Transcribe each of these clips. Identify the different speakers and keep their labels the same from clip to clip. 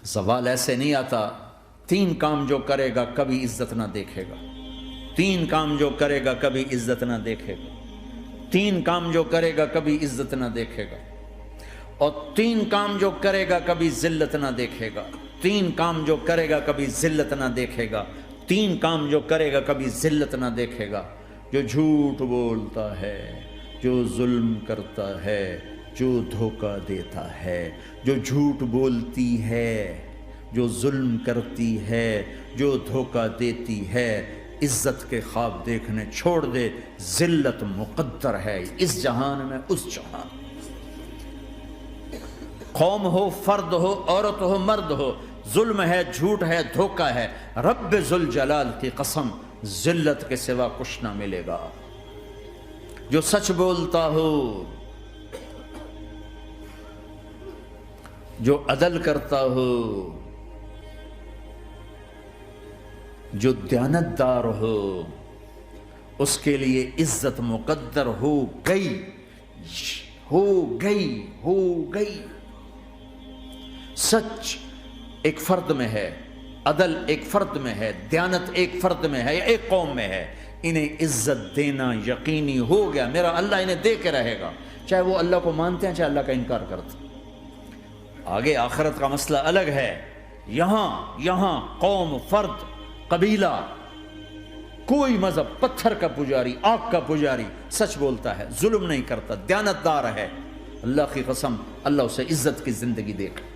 Speaker 1: زوال ایسے نہیں آتا. 3 کام جو کرے گا کبھی عزت نہ دیکھے گا. 3 کام جو کرے گا کبھی عزت نہ دیکھے گا. 3 کام جو کرے گا کبھی عزت نہ دیکھے گا. اور 3 کام جو کرے گا کبھی ذلت نہ دیکھے گا. 3 کام جو کرے گا کبھی ذلت نہ دیکھے گا. 3 کام جو کرے گا کبھی ذلت نہ دیکھے گا. جو جھوٹ بولتا ہے، جو ظلم کرتا ہے، جو دھوکہ دیتا ہے، جو جھوٹ بولتی ہے، جو ظلم کرتی ہے، جو دھوکہ دیتی ہے، عزت کے خواب دیکھنے چھوڑ دے. ذلت مقدر ہے اس جہان میں اس جہان. قوم ہو، فرد ہو، عورت ہو، مرد ہو، ظلم ہے، جھوٹ ہے، دھوکہ ہے، رب ذوالجلال کی قسم ذلت کے سوا کچھ نہ ملے گا. جو سچ بولتا ہو، جو عدل کرتا ہو، جو دیانتدار ہو، اس کے لیے عزت مقدر ہو گئی، ہو گئی، ہو گئی. سچ ایک فرد میں ہے، عدل ایک فرد میں ہے، دیانت ایک فرد میں ہے یا ایک قوم میں ہے. انہیں عزت دینا یقینی ہو گیا. میرا اللہ انہیں دے کے رہے گا، چاہے وہ اللہ کو مانتے ہیں چاہے اللہ کا انکار کرتے ہیں. آگے آخرت کا مسئلہ الگ ہے. یہاں قوم، فرد، قبیلہ، کوئی مذہب، پتھر کا پجاری، آگ کا پجاری سچ بولتا ہے، ظلم نہیں کرتا، دیانتدار ہے، اللہ کی قسم اللہ اسے عزت کی زندگی دے گا.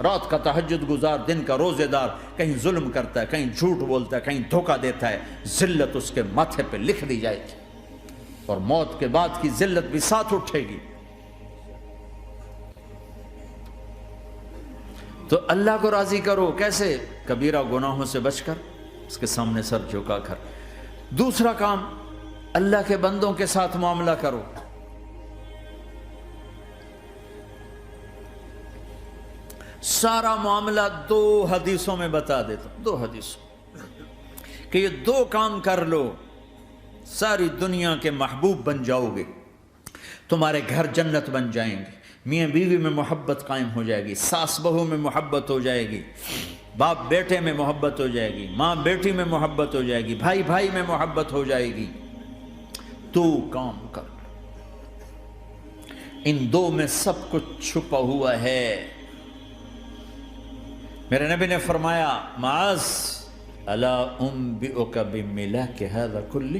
Speaker 1: رات کا تہجد گزار، دن کا روزے دار، کہیں ظلم کرتا ہے، کہیں جھوٹ بولتا ہے، کہیں دھوکہ دیتا ہے، ذلت اس کے ماتھے پہ لکھ دی جائے گی اور موت کے بعد کی ذلت بھی ساتھ اٹھے گی. تو اللہ کو راضی کرو. کیسے؟ کبیرہ گناہوں سے بچ کر، اس کے سامنے سر جھکا کر. دوسرا کام، اللہ کے بندوں کے ساتھ معاملہ کرو. سارا معاملہ 2 حدیثوں میں بتا دیتا ہوں. 2 حدیثوں کہ یہ 2 کام کر لو، ساری دنیا کے محبوب بن جاؤ گے. تمہارے گھر جنت بن جائیں گے. میاں بیوی میں محبت قائم ہو جائے گی، ساس بہو میں محبت ہو جائے گی، باپ بیٹے میں محبت ہو جائے گی، ماں بیٹی میں محبت ہو جائے گی، بھائی بھائی میں محبت ہو جائے گی. 2 کام کر لو. ان 2 میں سب کچھ چھپا ہوا ہے. میرے نبی نے فرمایا معاذ الا انبئک بملاک ھذا کلہ.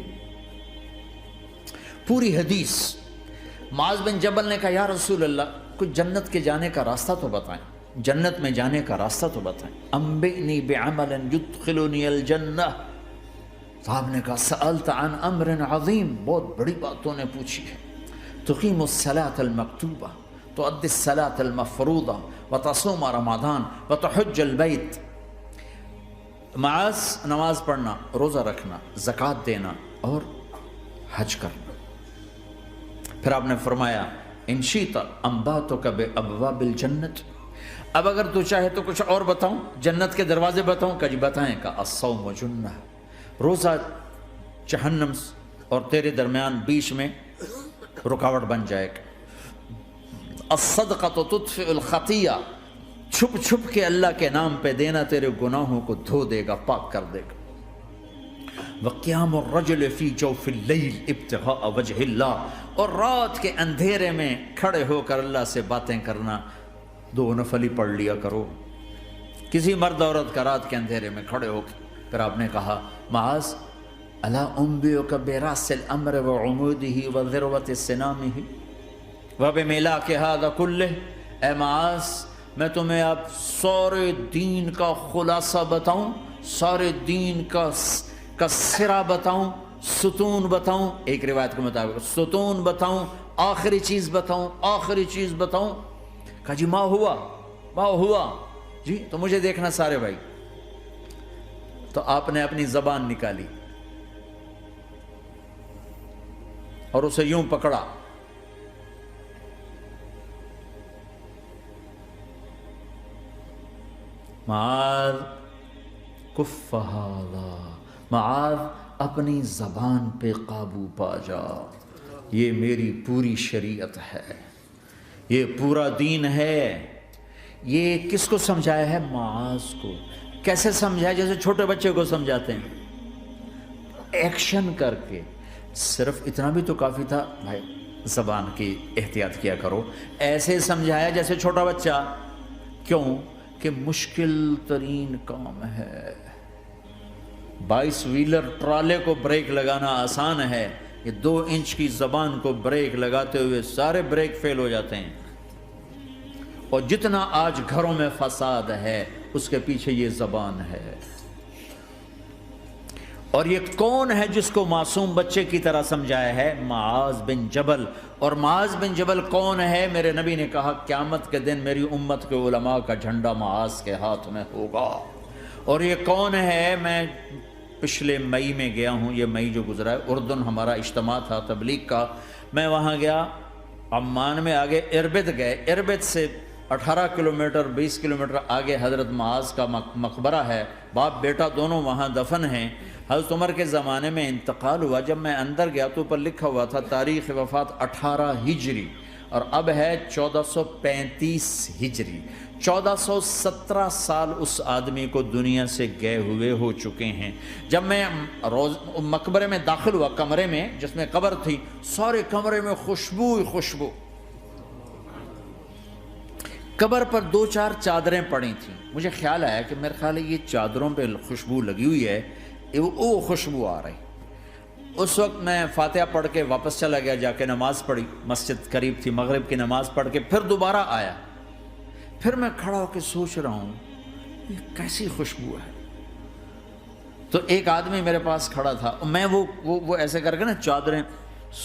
Speaker 1: پوری حدیث. معاذ بن جبل نے کہا یا رسول اللہ کچھ جنت کے جانے کا راستہ تو بتائیں، جنت میں جانے کا راستہ تو بتائیں. انبئنی بعمل یدخلنی الجنہ. صاحب نے کہا سألت عن امر عظیم، بہت بڑی باتوں نے پوچھی ہے. تقیم الصلاۃ المکتوبہ، تؤدی الصلاۃ المفروضہ، وتصوم رمضان، وتحج البیت. معاذ نماز پڑھنا، روزہ رکھنا، زکوٰۃ دینا اور حج کرنا. پھر آپ نے فرمایا ان شئت انبأتک بابواب الجنت. اب اگر تو چاہے تو کچھ اور بتاؤں، جنت کے دروازے بتاؤں؟ کہ جی بتائیں. کہ الصوم جنہ، روزہ جہنم اور تیرے درمیان بیچ میں رکاوٹ بن جائے گا. الصدقۃ تطفئ الخطیہ، چھپ چھپ کے اللہ کے نام پہ دینا تیرے گناہوں کو دھو دے گا، پاک کر دے گا. وقیام الرجل فی جوف اللیل ابتغاء وجہ اللہ، اور رات کے اندھیرے میں کھڑے ہو کر اللہ سے باتیں کرنا. 2 نفل ہی پڑھ لیا کرو، کسی مرد عورت کا رات کے اندھیرے میں کھڑے ہو کے. پھر آپ نے کہا معاذ الا انبئک براس الامر وعمودہ وذروۃ سنامہ وبملاک ھذا کلہ. اے معاذ میں تمہیں اب سارے دین کا خلاصہ بتاؤں، سارے دین کا سرا بتاؤں، ستون بتاؤں. ایک روایت کے مطابق ستون بتاؤں، آخری چیز بتاؤں، آخری چیز بتاؤں. کہا جی ما ہوا جی تو مجھے دیکھنا سارے بھائی. تو آپ نے اپنی زبان نکالی اور اسے یوں پکڑا. معاذ کف ھذا، معاذ اپنی زبان پہ قابو پا جا. یہ میری پوری شریعت ہے، یہ پورا دین ہے، یہ کس کو سمجھایا ہے؟ معاذ کو۔ کیسے سمجھایا؟ جیسے چھوٹے بچے کو سمجھاتے ہیں، ایکشن کر کے۔ صرف اتنا بھی تو کافی تھا، بھائی زبان کی احتیاط کیا کرو، ایسے سمجھایا جیسے چھوٹا بچہ۔ کیوں کہ مشکل ترین کام ہے۔ 22 ویلر ٹرالے کو بریک لگانا آسان ہے، یہ 2 انچ کی زبان کو بریک لگاتے ہوئے سارے بریک فیل ہو جاتے ہیں۔ اور جتنا آج گھروں میں فساد ہے اس کے پیچھے یہ زبان ہے۔ اور یہ کون ہے جس کو معصوم بچے کی طرح سمجھایا ہے؟ معاذ بن جبل۔ اور معاذ بن جبل کون ہے؟ میرے نبی نے کہا قیامت کے دن میری امت کے علماء کا جھنڈا معاذ کے ہاتھ میں ہوگا۔ اور یہ کون ہے؟ میں پچھلے مئی میں گیا ہوں، یہ مئی جو گزرا ہے، اردن ہمارا اجتماع تھا تبلیغ کا، میں وہاں گیا، عمان میں آگے اربد گئے، اربد سے 18 کلومیٹر 20 کلومیٹر آگے حضرت معاذ کا مقبرہ ہے، باپ بیٹا دونوں وہاں دفن ہیں۔ حضرت عمر کے زمانے میں انتقال ہوا، جب میں اندر گیا تو اوپر لکھا ہوا تھا تاریخ وفات 18 ہجری، اور اب ہے 1435 ہجری۔ 1417 سال اس آدمی کو دنیا سے گئے ہوئے ہو چکے ہیں۔ جب میں مقبرے میں داخل ہوا، کمرے میں جس میں قبر تھی، سارے کمرے میں خوشبو ہی خوشبو۔ قبر پر 2-4 چادریں پڑی تھیں، مجھے خیال آیا کہ میرے خیال ہے یہ چادروں پہ خوشبو لگی ہوئی ہے، وہ خوشبو آ رہی۔ اس وقت میں فاتحہ پڑھ کے واپس چلا گیا، جا کے نماز پڑھی، مسجد قریب تھی، مغرب کی نماز پڑھ کے پھر دوبارہ آیا، پھر میں کھڑا ہو کے سوچ رہا ہوں یہ کیسی خوشبو ہے۔ تو ایک آدمی میرے پاس کھڑا تھا، میں وہ ایسے کر کے نا چادریں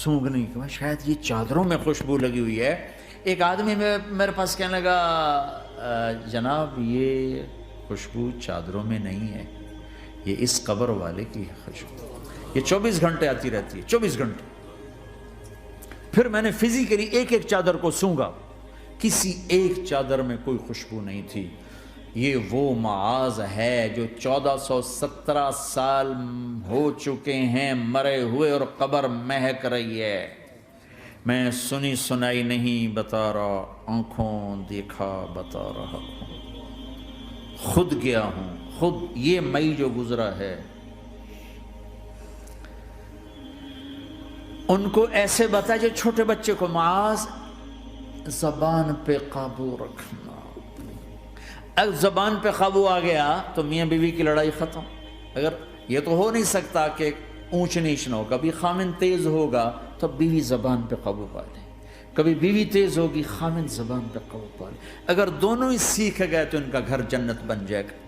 Speaker 1: سونگھنے کی، شاید یہ چادروں میں خوشبو لگی ہوئی ہے۔ ایک آدمی میرے پاس کہنے لگا جناب یہ خوشبو چادروں میں نہیں ہے، یہ اس قبر والے کی خوشبو، یہ 24 گھنٹے آتی رہتی ہے، 24 گھنٹے۔ پھر میں نے فزیکلی ایک ایک چادر کو سونگا، کسی ایک چادر میں کوئی خوشبو نہیں تھی۔ یہ وہ معاذ ہے جو 1417 سال ہو چکے ہیں مرے ہوئے، اور قبر مہک رہی ہے۔ میں سنی سنائی نہیں بتا رہا، آنکھوں دیکھا بتا رہا ہوں، خود گیا ہوں، خود یہ مئی جو گزرا ہے۔ ان کو ایسے بتا جو چھوٹے بچے کو، معاذ زبان پہ قابو رکھنا۔ اگر زبان پہ قابو آ گیا تو میاں بیوی کی لڑائی ختم۔ اگر یہ تو ہو نہیں سکتا کہ اونچ نیچ نہ ہو، کبھی خامن تیز ہوگا تو بیوی زبان پہ قابو پا لے، کبھی بیوی تیز ہوگی خامن زبان پہ قابو پا لے۔ اگر دونوں ہی سیکھ گئے تو ان کا گھر جنت بن جائے گا۔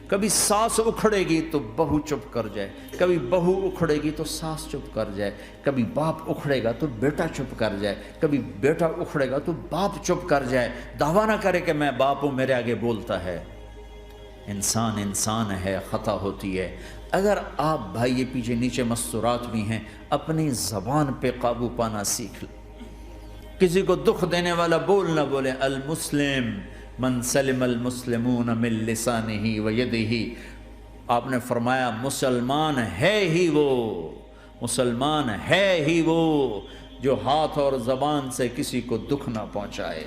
Speaker 1: کبھی ساس اکھڑے گی تو بہو چپ کر جائے، کبھی بہو اکھڑے گی تو ساس چپ کر جائے، کبھی باپ اکھڑے گا تو بیٹا چپ کر جائے، کبھی بیٹا اکھڑے گا تو باپ چپ کر جائے، دعویٰ نہ کرے کہ میں باپ ہوں میرے آگے بولتا ہے۔ انسان ہے، خطا ہوتی ہے۔ اگر آپ بھائی یہ پیچھے نیچے مستورات بھی ہیں، اپنی زبان پہ قابو پانا سیکھ لیں۔ کسی کو دکھ دینے والا بول نہ بولے۔ المسلم من سلم المسلمون من لسانہ و یدہ، آپ نے فرمایا مسلمان ہے ہی وہ، مسلمان ہے ہی وہ جو ہاتھ اور زبان سے کسی کو دکھ نہ پہنچائے۔